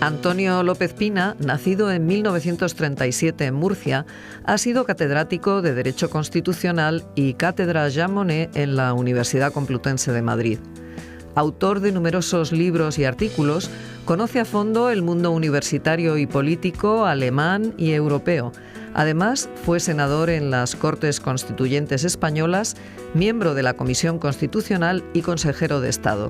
Antonio López Pina, nacido en 1937 en Murcia, ha sido catedrático de Derecho Constitucional y cátedra Jean Monnet en la Universidad Complutense de Madrid. Autor de numerosos libros y artículos, conoce a fondo el mundo universitario y político alemán y europeo. Además, fue senador en las Cortes Constituyentes españolas, miembro de la Comisión Constitucional y consejero de Estado.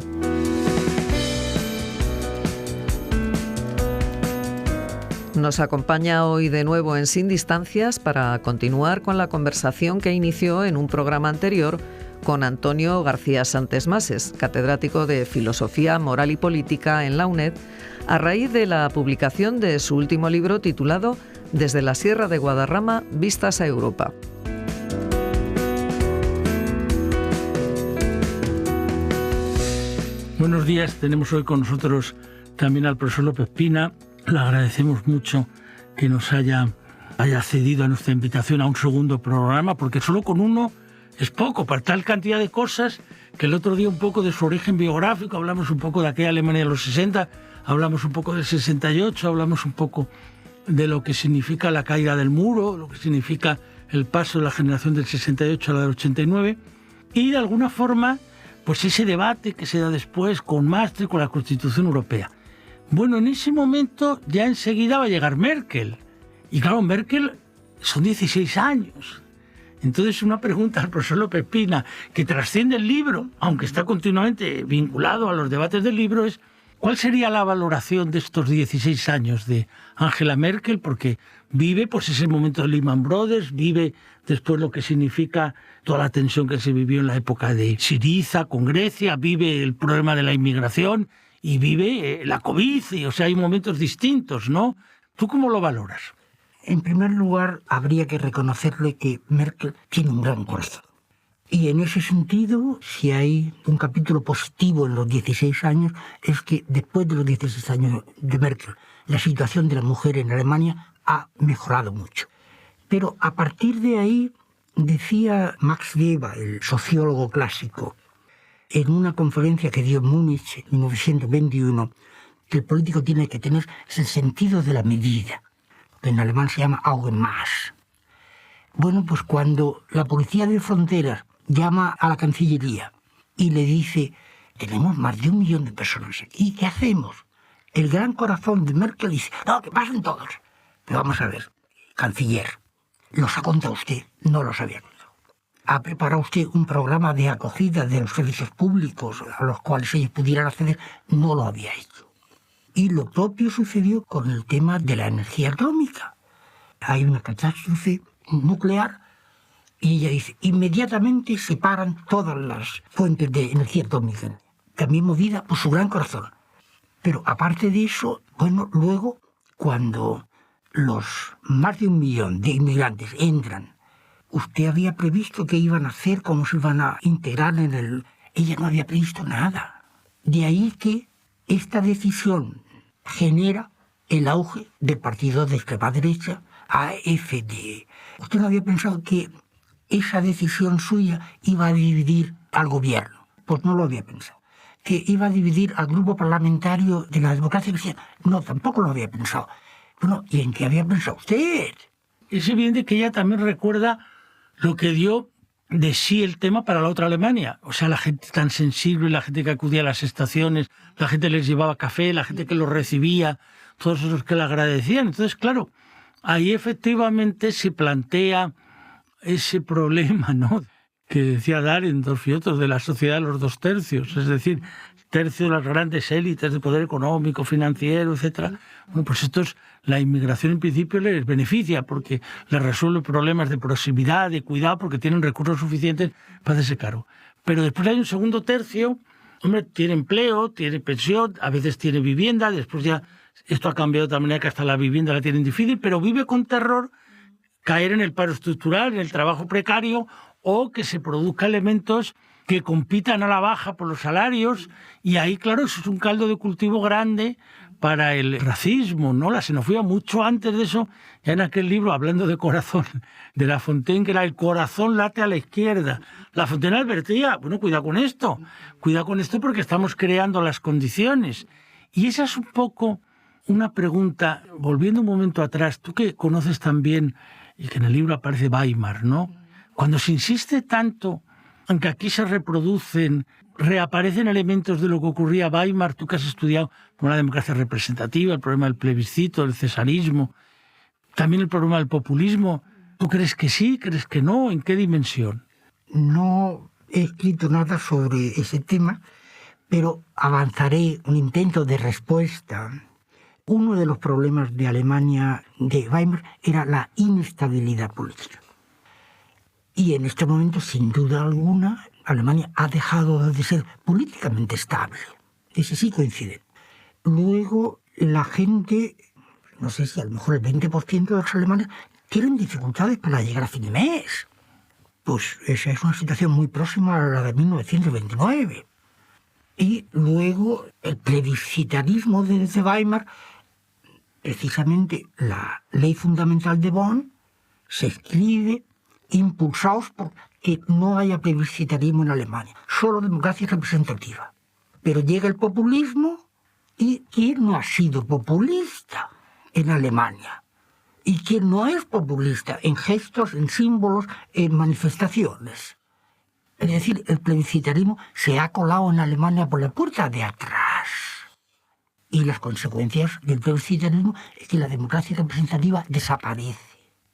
Nos acompaña hoy de nuevo en Sin Distancias para continuar con la conversación que inició en un programa anterior con Antonio García Santes Mases, catedrático de Filosofía Moral y Política en la UNED, a raíz de la publicación de su último libro titulado Desde la Sierra de Guadarrama, vistas a Europa. Buenos días, tenemos hoy con nosotros también al profesor López Pina. Le agradecemos mucho que nos haya cedido a nuestra invitación a un segundo programa, porque solo con uno es poco, para tal cantidad de cosas, que el otro día un poco de su origen biográfico, hablamos un poco de aquella Alemania de los 60, hablamos un poco del 68, hablamos un poco de lo que significa la caída del muro, lo que significa el paso de la generación del 68 a la del 89, y de alguna forma, pues ese debate que se da después con Maastricht, con la Constitución Europea. Bueno, en ese momento ya enseguida va a llegar Merkel. Y claro, Merkel son 16 años. Entonces una pregunta al profesor López Pina, que trasciende el libro, aunque está continuamente vinculado a los debates del libro, es ¿cuál sería la valoración de estos 16 años de Angela Merkel? Porque vive pues ese momento de Lehman Brothers, vive después lo que significa toda la tensión que se vivió en la época de Syriza con Grecia, vive el problema de la inmigración, y vive la COVID, o sea, hay momentos distintos, ¿no? ¿Tú cómo lo valoras? En primer lugar, habría que reconocerle que Merkel tiene un gran corazón. Y en ese sentido, si hay un capítulo positivo en los 16 años, es que después de los 16 años de Merkel, la situación de la mujer en Alemania ha mejorado mucho. Pero a partir de ahí, decía Max Weber, el sociólogo clásico, en una conferencia que dio en Múnich en 1921, que el político tiene que tener el sentido de la medida, que en alemán se llama Augenmaß. Bueno, pues cuando la policía de fronteras llama a la Cancillería y le dice, tenemos más de 1 millón de personas aquí, ¿qué hacemos? El gran corazón de Merkel dice, no, que pasen todos. Pero vamos a ver, canciller, ¿los ha contado usted? No los había contado. ¿Ha preparado usted un programa de acogida de los servicios públicos a los cuales ellos pudieran acceder? No lo había hecho. Y lo propio sucedió con el tema de la energía atómica. Hay una catástrofe nuclear y ella dice, inmediatamente se paran todas las fuentes de energía atómica, también movida por su gran corazón. Pero aparte de eso, bueno, luego cuando los más de 1 millón de inmigrantes entran, usted había previsto qué iban a hacer, cómo se iban a integrar en el... Ella no había previsto nada. De ahí que esta decisión genera el auge del partido de extrema derecha, AfD. Usted no había pensado que esa decisión suya iba a dividir al gobierno. Pues no lo había pensado. Que iba a dividir al grupo parlamentario de la democracia cristiana. No, tampoco lo había pensado. Bueno, ¿y en qué había pensado usted? Es evidente que ella también recuerda lo que dio de sí el tema para la otra Alemania. O sea, la gente tan sensible, la gente que acudía a las estaciones, la gente les llevaba café, la gente que los recibía, todos los que le agradecían. Entonces, claro, ahí efectivamente se plantea ese problema, ¿no?, que decía Dahrendorf y otros, de la sociedad de los 2 tercios, es decir, tercio de las grandes élites de poder económico, financiero, etcétera. Bueno, pues la inmigración en principio les beneficia porque les resuelve problemas de proximidad, de cuidado, porque tienen recursos suficientes para hacerse cargo. Pero después hay un segundo tercio, hombre, tiene empleo, tiene pensión, a veces tiene vivienda, después ya esto ha cambiado de tal manera que hasta la vivienda la tienen difícil, pero vive con terror caer en el paro estructural, en el trabajo precario, o que se produzca elementos que compitan a la baja por los salarios, y ahí, claro, eso es un caldo de cultivo grande para el racismo, ¿no? La xenofobia, mucho antes de eso, ya en aquel libro, hablando de corazón, de La Fontaine, que era el corazón late a la izquierda. La Fontaine advertía, bueno, cuidado con esto porque estamos creando las condiciones. Y esa es un poco una pregunta, volviendo un momento atrás, tú que conoces también, y que en el libro aparece Weimar, ¿no? Cuando se insiste tanto en que aquí se reaparecen elementos de lo que ocurría a Weimar, tú que has estudiado como la democracia representativa, el problema del plebiscito, el cesarismo, también el problema del populismo, ¿tú crees que sí, crees que no? ¿En qué dimensión? No he escrito nada sobre ese tema, pero avanzaré un intento de respuesta. Uno de los problemas de Alemania de Weimar era la inestabilidad política. Y en este momento, sin duda alguna, Alemania ha dejado de ser políticamente estable. Ese sí coincide. Luego, la gente, no sé si a lo mejor el 20% de los alemanes tienen dificultades para llegar a fin de mes. Pues esa es una situación muy próxima a la de 1929. Y luego el plebiscitarismo desde Weimar, precisamente la ley fundamental de Bonn, se escribe impulsados por que no haya plebiscitarismo en Alemania, solo democracia representativa. Pero llega el populismo, y ¿quién no ha sido populista en Alemania? ¿Y quién no es populista en gestos, en símbolos, en manifestaciones? Es decir, el plebiscitarismo se ha colado en Alemania por la puerta de atrás. Y las consecuencias del plebiscitarismo es que la democracia representativa desaparece.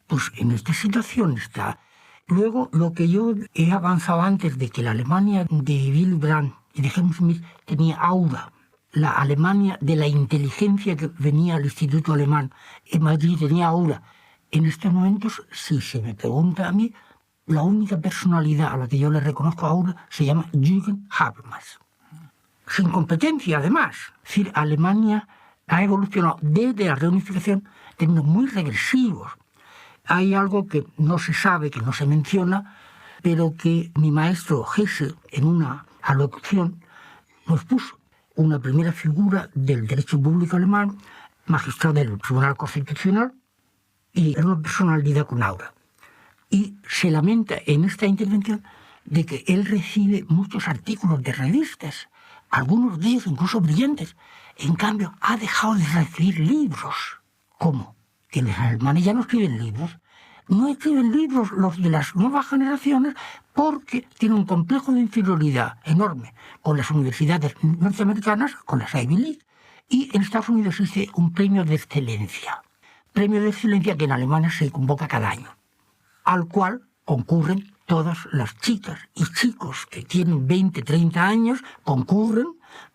Pues en esta situación está. Luego, lo que yo he avanzado antes de que la Alemania de Willy Brandt y de Helmut Schmidt tenía aura, la Alemania de la inteligencia que venía al Instituto Alemán en Madrid tenía aura. En estos momentos, si se me pregunta a mí, la única personalidad a la que yo le reconozco aura se llama Jürgen Habermas. Sin competencia, además. Es decir, Alemania ha evolucionado desde la reunificación en términos muy regresivos. Hay algo que no se sabe, que no se menciona, pero que mi maestro Hesse, en una alocución, nos puso una primera figura del derecho público alemán, magistrado del Tribunal Constitucional, y era una personalidad con aura. Y se lamenta en esta intervención de que él recibe muchos artículos de revistas, algunos de ellos incluso brillantes. En cambio, ha dejado de recibir libros. ¿Cómo? Que los alemanes ya no escriben libros. No escriben libros los de las nuevas generaciones porque tienen un complejo de inferioridad enorme con las universidades norteamericanas, con las Ivy League, y en Estados Unidos existe un premio de excelencia. Premio de excelencia que en Alemania se convoca cada año, al cual concurren todas las chicas y chicos que tienen 20, 30 años, concurren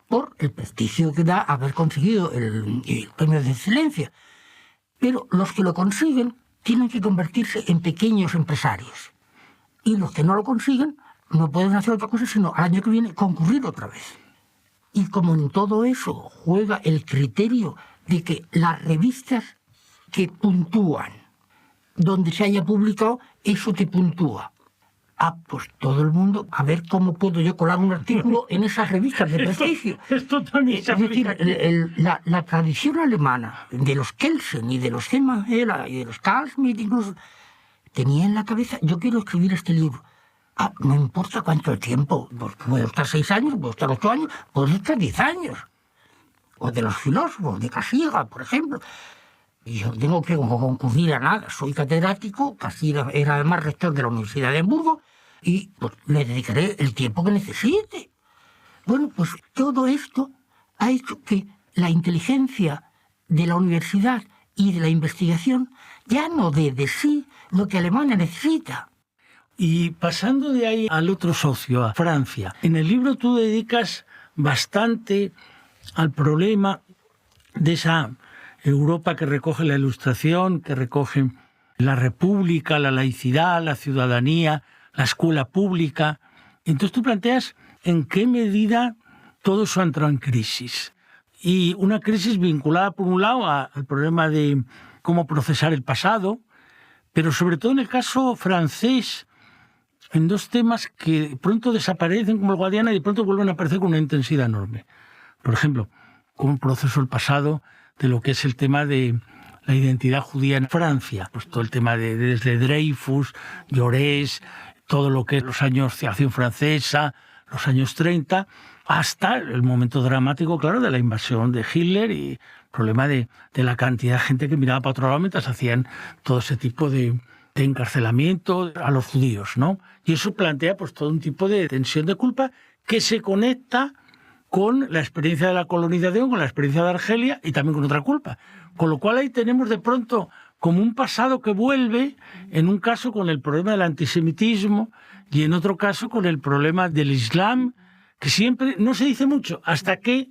por el prestigio que da haber conseguido el premio de excelencia. Pero los que lo consiguen tienen que convertirse en pequeños empresarios. Y los que no lo consiguen no pueden hacer otra cosa sino al año que viene concurrir otra vez. Y como en todo eso juega el criterio de que las revistas que puntúan, donde se haya publicado, eso te puntúa. Ah, pues todo el mundo, a ver cómo puedo yo colar un artículo en esas revistas de prestigio. Esto también se aplica. Es decir, la tradición alemana de los Kelsen y de los Hemangela y de los Carl Schmitt incluso, tenía en la cabeza, yo quiero escribir este libro. Ah, no importa cuánto tiempo, pues puedo estar 6 años, puedo estar 8 años, puedo estar 10 años. O de los filósofos, de Cassirer, por ejemplo. Y yo tengo que concurrir a nada, soy catedrático, Cassirer era además rector de la Universidad de Hamburgo, y pues, le dedicaré el tiempo que necesite. Bueno, pues todo esto ha hecho que la inteligencia de la universidad y de la investigación ya no dé de sí lo que Alemania necesita. Y pasando de ahí al otro socio, a Francia, en el libro tú dedicas bastante al problema de esa Europa que recoge la Ilustración, que recoge la República, la laicidad, la ciudadanía, la escuela pública. Entonces tú planteas en qué medida todo eso ha entrado en crisis. Y una crisis vinculada, por un lado, al problema de cómo procesar el pasado, pero sobre todo en el caso francés, en dos temas que pronto desaparecen como el Guadiana y de pronto vuelven a aparecer con una intensidad enorme. Por ejemplo, cómo proceso el pasado de lo que es el tema de la identidad judía en Francia. Pues todo el tema desde Dreyfus, Jaurès, todo lo que es los años de Acción Francesa, los años 30, hasta el momento dramático, claro, de la invasión de Hitler y problema de la cantidad de gente que miraba para otro lado mientras hacían todo ese tipo de encarcelamiento a los judíos, ¿no? Y eso plantea pues todo un tipo de tensión de culpa que se conecta con la experiencia de la colonización, con la experiencia de Argelia y también con otra culpa. Con lo cual ahí tenemos de pronto como un pasado que vuelve, en un caso con el problema del antisemitismo y en otro caso con el problema del Islam, que siempre no se dice mucho, hasta que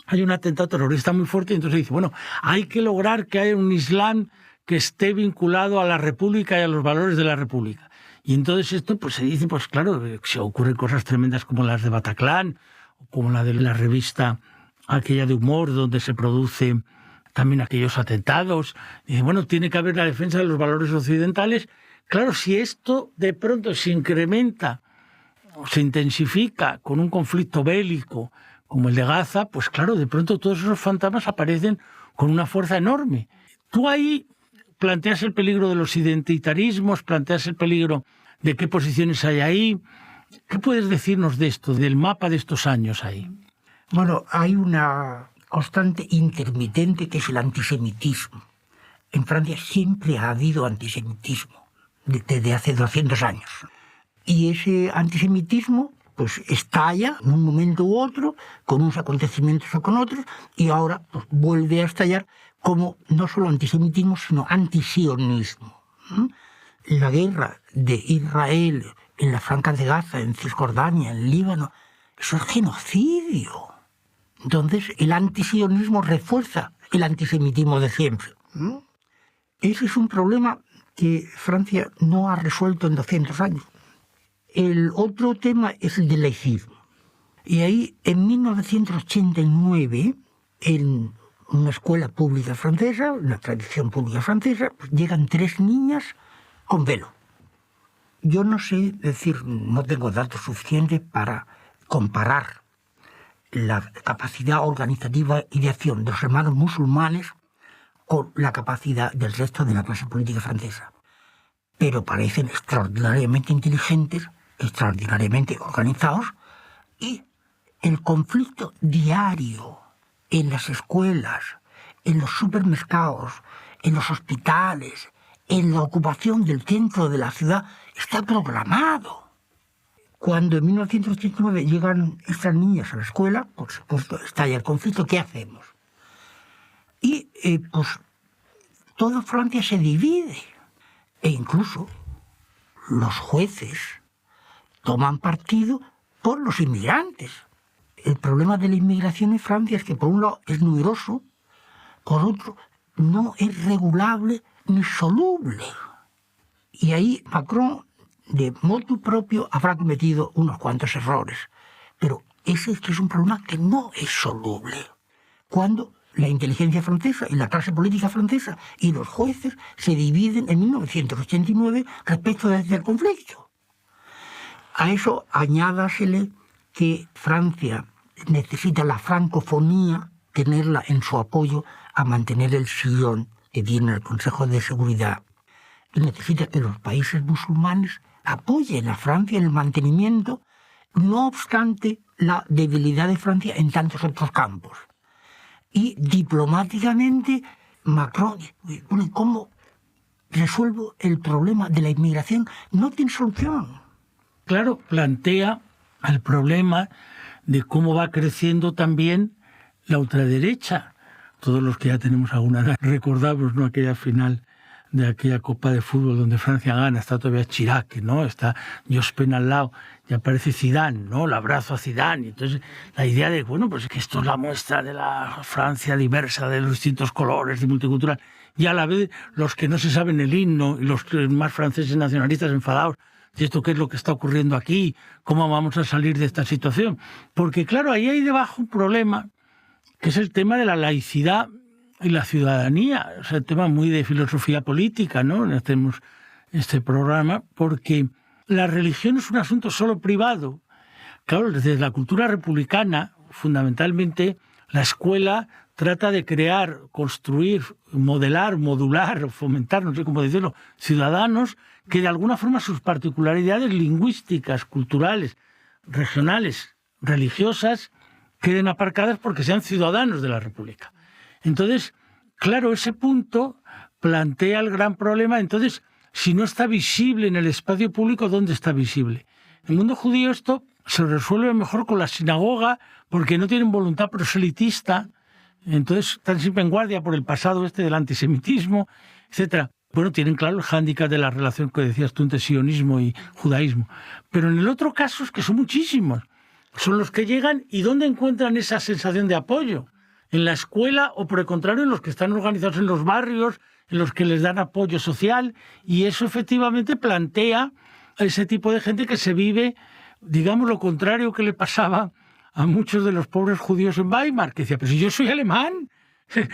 hay un atentado terrorista muy fuerte y entonces se dice, bueno, hay que lograr que haya un Islam que esté vinculado a la República y a los valores de la República. Y entonces esto pues se dice, pues claro, se ocurren cosas tremendas como las de Bataclan, como la de la revista aquella de humor donde se produce también aquellos atentados. Y bueno, tiene que haber la defensa de los valores occidentales. Claro, si esto de pronto se incrementa o se intensifica con un conflicto bélico como el de Gaza, pues claro, de pronto todos esos fantasmas aparecen con una fuerza enorme. Tú ahí planteas el peligro de los identitarismos, planteas el peligro de qué posiciones hay ahí. ¿Qué puedes decirnos de esto, del mapa de estos años ahí? Bueno, hay una constante intermitente que es el antisemitismo. En Francia siempre ha habido antisemitismo, desde hace 200 años. Y ese antisemitismo pues estalla en un momento u otro, con unos acontecimientos o con otros, y ahora pues, vuelve a estallar como no solo antisemitismo, sino antisionismo. La guerra de Israel en la Franja de Gaza, en Cisjordania, en Líbano, eso es genocidio. Entonces, el antisionismo refuerza el antisemitismo de siempre. Ese es un problema que Francia no ha resuelto en 200 años. El otro tema es el del laicismo. Y ahí, en 1989, en una escuela pública francesa, una tradición pública francesa, pues llegan 3 niñas con velo. Yo no sé decir, no tengo datos suficientes para comparar la capacidad organizativa y de acción de los hermanos musulmanes con la capacidad del resto de la clase política francesa. Pero parecen extraordinariamente inteligentes, extraordinariamente organizados, y el conflicto diario en las escuelas, en los supermercados, en los hospitales, en la ocupación del centro de la ciudad, está programado. Cuando en 1989 llegan estas niñas a la escuela, por supuesto, estalla el conflicto, ¿qué hacemos? Y pues toda Francia se divide, e incluso los jueces toman partido por los inmigrantes. El problema de la inmigración en Francia es que por un lado es numeroso, por otro no es regulable ni soluble. Y ahí Macron, de motu propio, habrá cometido unos cuantos errores. Pero ese es un problema que no es soluble. Cuando la inteligencia francesa y la clase política francesa y los jueces se dividen en 1989 respecto del conflicto. A eso añádasele que Francia necesita la francofonía, tenerla en su apoyo a mantener el sillón que tiene el Consejo de Seguridad. Y necesita que los países musulmanes apoyen a Francia en el mantenimiento, no obstante la debilidad de Francia en tantos otros campos. Y diplomáticamente, Macron, ¿cómo resuelvo el problema de la inmigración? No tiene solución. Claro, plantea el problema de cómo va creciendo también la ultraderecha. Todos los que ya tenemos alguna edad recordamos, ¿no?, aquella final de aquella Copa de Fútbol donde Francia gana, está todavía Chirac, ¿no?, está Jospin al lado, y aparece Zidane, ¿no?, el abrazo a Zidane. Y entonces la idea de, bueno, pues que esto es la muestra de la Francia diversa, de los distintos colores, de multicultural, y a la vez los que no se saben el himno y los más franceses nacionalistas enfadados. ¿Y esto qué es lo que está ocurriendo aquí? ¿Cómo vamos a salir de esta situación? Porque claro, ahí hay debajo un problema, que es el tema de la laicidad y la ciudadanía. O sea, el tema muy de filosofía política, ¿no? Tenemos este programa, porque la religión es un asunto solo privado. Claro, desde la cultura republicana, fundamentalmente, la escuela trata de crear, construir, modelar, modular, fomentar, no sé cómo decirlo, ciudadanos que de alguna forma sus particularidades lingüísticas, culturales, regionales, religiosas, queden aparcadas porque sean ciudadanos de la República. Entonces, claro, ese punto plantea el gran problema. Entonces, si no está visible en el espacio público, ¿dónde está visible? En el mundo judío esto se resuelve mejor con la sinagoga, porque no tienen voluntad proselitista, entonces están siempre en guardia por el pasado del antisemitismo, etc. Bueno, tienen claro el hándicap de la relación que decías tú entre sionismo y judaísmo. Pero en el otro caso es que son muchísimos. Son los que llegan y ¿dónde encuentran esa sensación de apoyo? ¿En la escuela o, por el contrario, en los que están organizados en los barrios, en los que les dan apoyo social? Y eso efectivamente plantea a ese tipo de gente que se vive, digamos, lo contrario que le pasaba a muchos de los pobres judíos en Weimar, que decía, pero si yo soy alemán,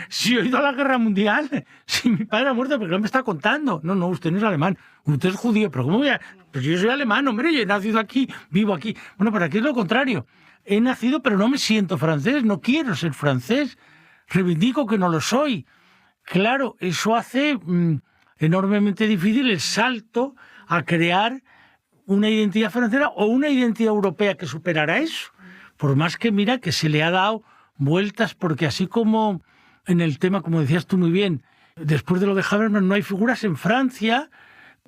si he ido a la guerra mundial, si mi padre ha muerto, ¿pero qué me está contando? No, usted no es alemán, usted es judío, pero ¿cómo voy a...? Pues yo soy alemán, hombre, yo he nacido aquí, vivo aquí. Bueno, pero aquí es lo contrario. He nacido, pero no me siento francés, no quiero ser francés, reivindico que no lo soy. Claro, eso hace enormemente difícil el salto a crear una identidad francesa o una identidad europea que superara eso. Por más que mira que se le ha dado vueltas, porque así como en el tema, como decías tú muy bien, después de lo de Habermas no hay figuras en Francia,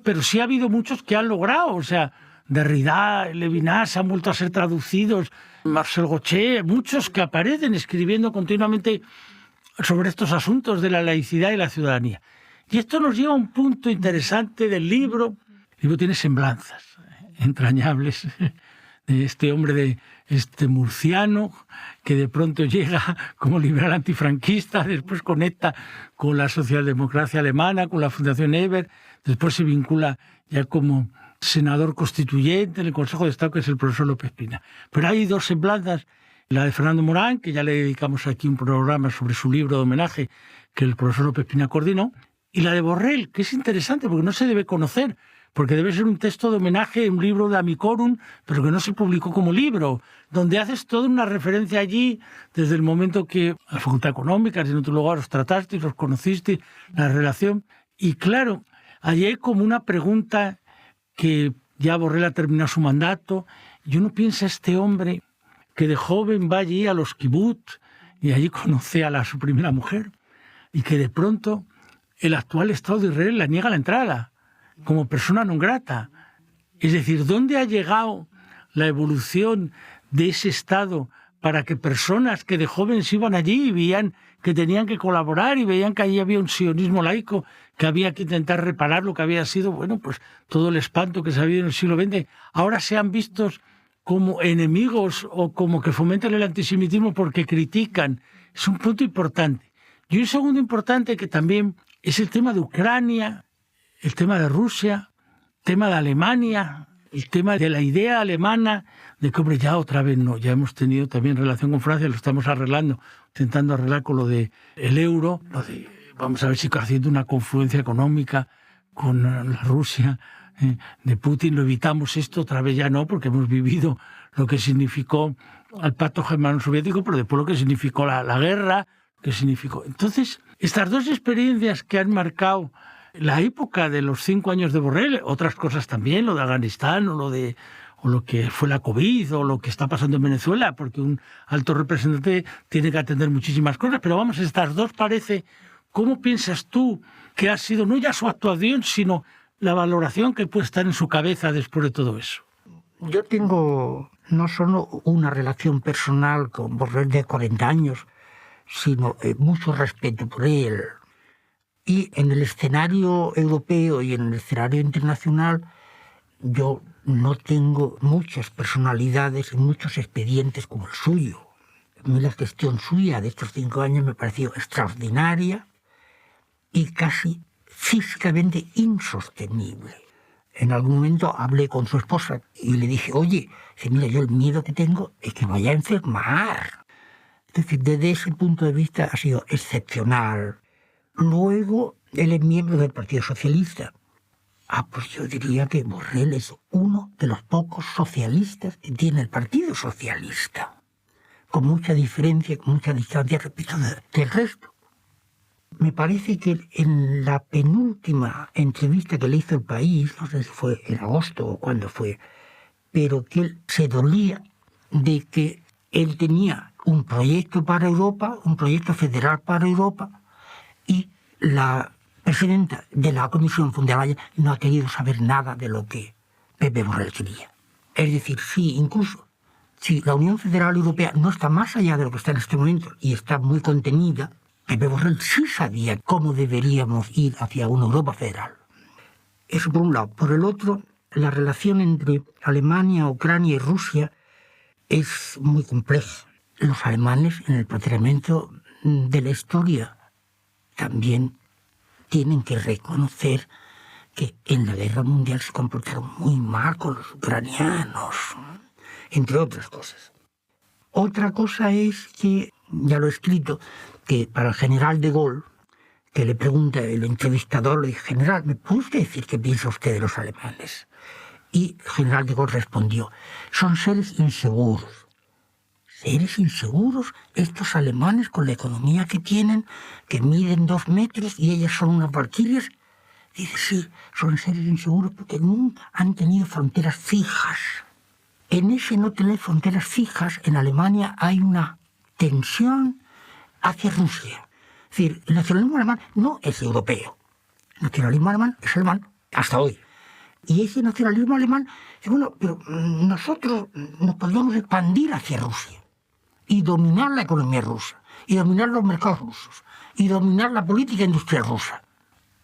pero sí ha habido muchos que han logrado, o sea, Derrida, Levinas han vuelto a ser traducidos, Marcel Gauchet, muchos que aparecen escribiendo continuamente sobre estos asuntos de la laicidad y la ciudadanía. Y esto nos lleva a un punto interesante del libro. El libro tiene semblanzas entrañables de este hombre, este murciano, que de pronto llega como liberal antifranquista, después conecta con la socialdemocracia alemana, con la Fundación Ebert, después se vincula ya como senador constituyente en el Consejo de Estado, que es el profesor López Pina. Pero hay dos semblanzas, la de Fernando Morán, que ya le dedicamos aquí un programa sobre su libro de homenaje que el profesor López Pina coordinó, y la de Borrell, que es interesante porque no se debe conocer, porque debe ser un texto de homenaje, un libro de Amicorum, pero que no se publicó como libro, donde haces toda una referencia allí, desde el momento que la Facultad Económica, en otro lugar los trataste, los conociste, la relación. Y claro, allí hay como una pregunta que ya Borrell ha terminado su mandato, y uno piensa, este hombre que de joven va allí a los kibutz, y allí conoce a su primera mujer, y que de pronto el actual Estado de Israel le niega la entrada como persona non grata. Es decir, ¿dónde ha llegado la evolución de ese Estado para que personas que de jóvenes iban allí y veían que tenían que colaborar y veían que allí había un sionismo laico, que había que intentar reparar lo que había sido, bueno, pues todo el espanto que se había en el siglo XX, ahora sean vistos como enemigos o como que fomentan el antisemitismo porque critican? Es un punto importante. Y un segundo importante que también es el tema de Ucrania, el tema de Rusia, el tema de Alemania, el tema de la idea alemana de que, hombre, ya otra vez no, ya hemos tenido también relación con Francia, lo estamos arreglando, intentando arreglar con lo del euro, lo de, vamos a ver si haciendo una confluencia económica con la Rusia de Putin, lo evitamos esto, otra vez ya no, porque hemos vivido lo que significó el pacto germano-soviético, pero después lo que significó la guerra, que significó. Entonces, estas dos experiencias que han marcado la época de los 5 años de Borrell, otras cosas también, lo de Afganistán o lo que fue la COVID o lo que está pasando en Venezuela, porque un alto representante tiene que atender muchísimas cosas, pero vamos, estas dos parece. ¿Cómo piensas tú que ha sido no ya su actuación, sino la valoración que puede estar en su cabeza después de todo eso? Yo tengo no solo una relación personal con Borrell de 40 años, sino mucho respeto por él. Y en el escenario europeo y en el escenario internacional, yo no tengo muchas personalidades y muchos expedientes como el suyo. A mí la gestión suya de estos 5 años me pareció extraordinaria y casi físicamente insostenible. En algún momento hablé con su esposa y le dije, oye, mira, yo el miedo que tengo es que vaya a enfermar. Es decir, desde ese punto de vista ha sido excepcional. Luego, él es miembro del Partido Socialista. Pues yo diría que Borrell es uno de los pocos socialistas que tiene el Partido Socialista. Con mucha diferencia, con mucha distancia, repito, del resto. Me parece que en la penúltima entrevista que le hizo El País, no sé si fue en agosto o cuándo fue, pero que él se dolía de que Él tenía un proyecto para Europa, un proyecto federal para Europa, y la presidenta de la Comisión, von der Leyen, no ha querido saber nada de lo que Pepe Borrell quería. Es decir, sí, incluso si la Unión Federal Europea no está más allá de lo que está en este momento y está muy contenida, Pepe Borrell sí sabía cómo deberíamos ir hacia una Europa federal. Eso por un lado. Por el otro, la relación entre Alemania, Ucrania y Rusia es muy compleja. Los alemanes, en el planteamiento de la historia, también tienen que reconocer que en la guerra mundial se comportaron muy mal con los ucranianos, entre otras cosas. Otra cosa es que, ya lo he escrito, que para el general de Gaulle, que le pregunta el entrevistador, le dice: general, ¿me puede usted decir qué piensa usted de los alemanes? Y el general de Gaulle respondió: son seres inseguros. ¿Seres inseguros? Estos alemanes, con la economía que tienen, que miden 2 metros y ellas son unas valquirias. Dice: sí, son seres inseguros porque nunca han tenido fronteras fijas. En ese no tener fronteras fijas, en Alemania hay una tensión hacia Rusia. Es decir, el nacionalismo alemán no es europeo. El nacionalismo alemán es alemán hasta hoy. Y ese nacionalismo alemán, bueno, pero nosotros nos podríamos expandir hacia Rusia y dominar la economía rusa, y dominar los mercados rusos, y dominar la política industrial rusa.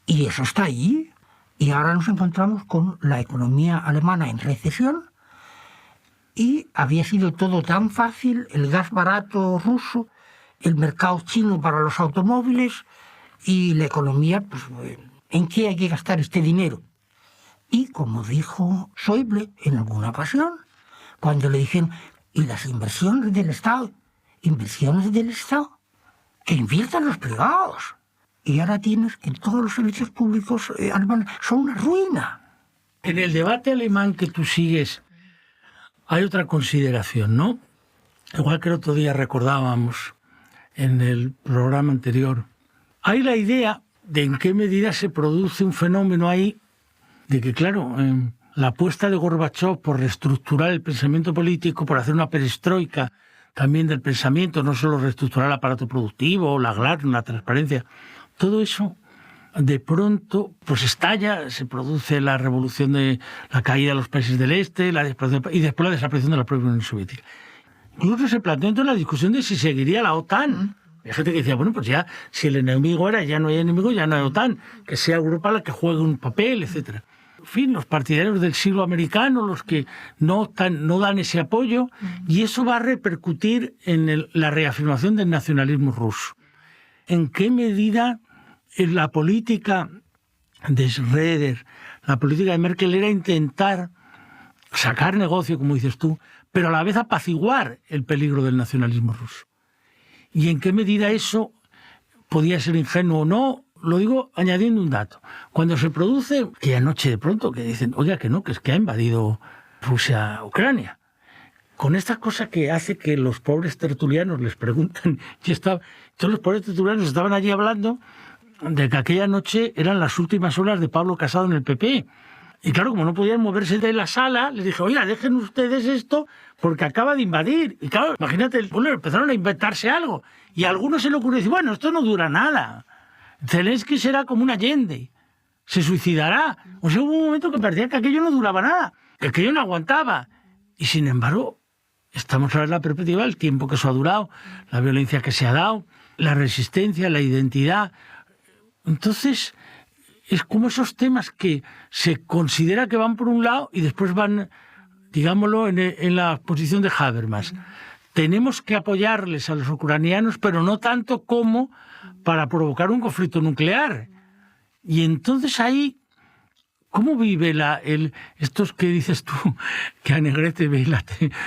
Y eso está ahí. Y ahora nos encontramos con la economía alemana en recesión, y había sido todo tan fácil, el gas barato ruso, el mercado chino para los automóviles y la economía, pues, ¿en qué hay que gastar este dinero? Y como dijo Schäuble en alguna ocasión, cuando le dijeron: ¿y las inversiones del Estado? ¿Inversiones del Estado? Que inviertan los privados. Y ahora tienes que todos los servicios públicos alemanes son una ruina. En el debate alemán que tú sigues hay otra consideración, ¿no? Igual que el otro día recordábamos en el programa anterior. Hay la idea de en qué medida se produce un fenómeno ahí, de que, claro, la apuesta de Gorbachov por reestructurar el pensamiento político, por hacer una perestroika también del pensamiento, no solo reestructurar el aparato productivo, la glasnost, la transparencia, todo eso de pronto pues estalla, se produce la revolución de la caída de los países del este, y después la desaparición de la propia Unión Soviética. Incluso se planteó entonces la discusión de si seguiría la OTAN. Hay gente que decía: bueno, pues ya, si el enemigo era, ya no hay enemigo, ya no hay OTAN, que sea Europa la que juegue un papel, etc. En fin, los partidarios del siglo americano, los que no dan ese apoyo, y eso va a repercutir en la reafirmación del nacionalismo ruso. ¿En qué medida la política de Schröder, la política de Merkel, era intentar sacar negocio, como dices tú, pero a la vez apaciguar el peligro del nacionalismo ruso? ¿Y en qué medida eso podía ser ingenuo o no? Lo digo añadiendo un dato. Cuando se produce, que anoche de pronto, que dicen: oiga, que no, que es que ha invadido Rusia a Ucrania, con esta cosa que hace que los pobres tertulianos les preguntan, todos los pobres tertulianos estaban allí hablando de que aquella noche eran las últimas horas de Pablo Casado en el PP. Y claro, como no podían moverse de la sala, les dije: oiga, dejen ustedes esto porque acaba de invadir. Y claro, imagínate, bueno, empezaron a inventarse algo. Y a algunos se le ocurrió decir: bueno, esto no dura nada. Zelensky será como un Allende, se suicidará. O sea, hubo un momento que parecía que aquello no duraba nada, que aquello no aguantaba. Y sin embargo, estamos ahora en la perspectiva del tiempo que eso ha durado, la violencia que se ha dado, la resistencia, la identidad. Entonces, es como esos temas que se considera que van por un lado y después van, digámoslo, en la posición de Habermas. Tenemos que apoyarles a los ucranianos, pero no tanto como para provocar un conflicto nuclear. Y entonces ahí, ¿cómo vive estos que dices tú, que a Negrete ve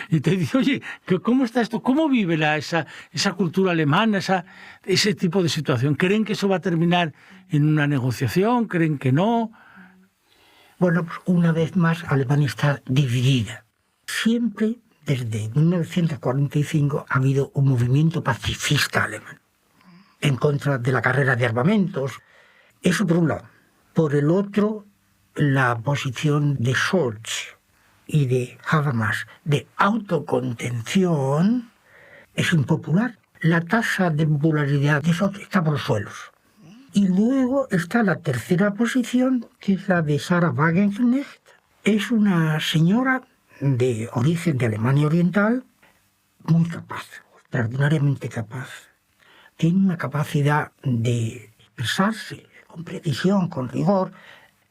y te dice: oye, ¿cómo está esto? ¿Cómo vive esa cultura alemana, ese tipo de situación? ¿Creen que eso va a terminar en una negociación? ¿Creen que no? Bueno, pues una vez más Alemania está dividida. Siempre, desde 1945, ha habido un movimiento pacifista alemán en contra de la carrera de armamentos. Eso por un lado. Por el otro, la posición de Scholz y de Habermas de autocontención es impopular. La tasa de popularidad de eso está por los suelos. Y luego está la tercera posición, que es la de Sarah Wagenknecht. Es una señora de origen de Alemania Oriental, muy capaz, extraordinariamente capaz. Tiene una capacidad de expresarse con precisión, con rigor.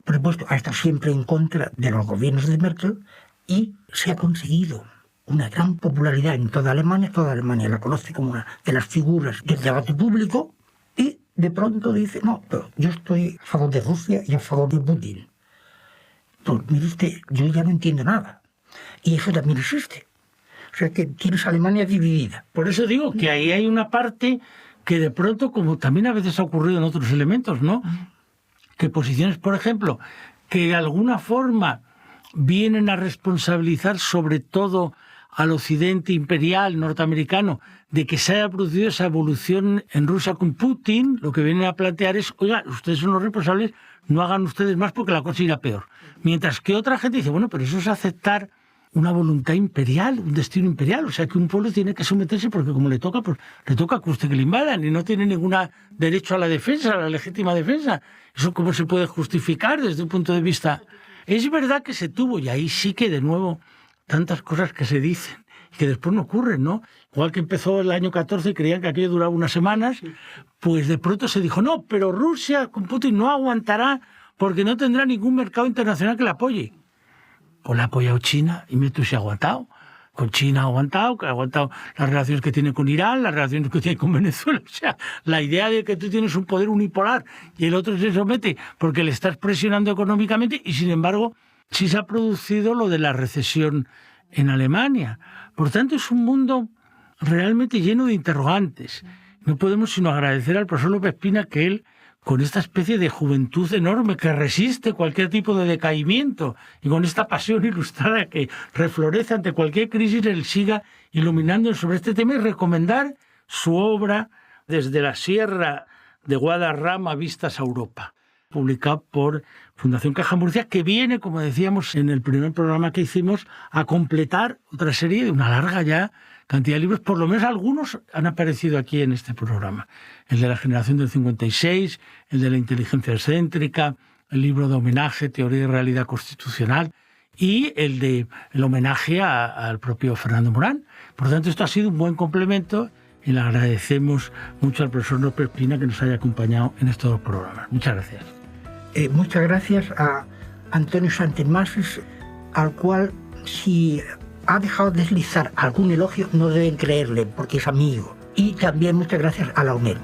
Por supuesto, ha estado siempre en contra de los gobiernos de Merkel y se ha conseguido una gran popularidad en toda Alemania. Toda Alemania la conoce como una de las figuras del debate público y de pronto dice, no, pero yo estoy a favor de Rusia y a favor de Putin. Pues mire usted, yo ya no entiendo nada. Y eso también existe. O sea que tienes a Alemania dividida. Por eso digo que ahí hay una parte que de pronto, como también a veces ha ocurrido en otros elementos, ¿no? Que posiciones, por ejemplo, que de alguna forma vienen a responsabilizar sobre todo al occidente imperial norteamericano de que se haya producido esa evolución en Rusia con Putin, lo que vienen a plantear es, oiga, ustedes son los responsables, no hagan ustedes más porque la cosa irá peor. Mientras que otra gente dice, bueno, pero eso es aceptar una voluntad imperial, un destino imperial, o sea que un pueblo tiene que someterse porque como le toca, pues le toca que usted que le invadan y no tiene ningún derecho a la defensa, a la legítima defensa. ¿Eso cómo se puede justificar desde un punto de vista? Es verdad que se tuvo, y ahí sí que de nuevo tantas cosas que se dicen y que después no ocurren, ¿no? Igual que empezó el año 14 y creían que aquello duraba unas semanas, pues de pronto se dijo, no, pero Rusia con Putin no aguantará porque no tendrá ningún mercado internacional que la apoye. Pues la ha apoyado China y Metú se ha aguantado. Con China ha aguantado las relaciones que tiene con Irán, las relaciones que tiene con Venezuela. O sea, la idea de que tú tienes un poder unipolar y el otro se somete porque le estás presionando económicamente y, sin embargo, sí se ha producido lo de la recesión en Alemania. Por tanto, es un mundo realmente lleno de interrogantes. No podemos sino agradecer al profesor López Pina que él, con esta especie de juventud enorme que resiste cualquier tipo de decaimiento y con esta pasión ilustrada que reflorece ante cualquier crisis, él siga iluminando sobre este tema y recomendar su obra Desde la Sierra de Guadarrama Vistas a Europa, publicado por Fundación Caja Murcia, que viene, como decíamos en el primer programa que hicimos, a completar otra serie de una larga ya cantidad de libros. Por lo menos algunos han aparecido aquí en este programa. El de la generación del 56, el de la inteligencia excéntrica, el libro de homenaje, Teoría y Realidad Constitucional, y el homenaje al propio Fernando Morán. Por lo tanto, esto ha sido un buen complemento y le agradecemos mucho al profesor López Pina que nos haya acompañado en estos dos programas. Muchas gracias. Muchas gracias a Antonio Santemases, al cual, si ha dejado deslizar algún elogio, no deben creerle porque es amigo. Y también muchas gracias a la UNED.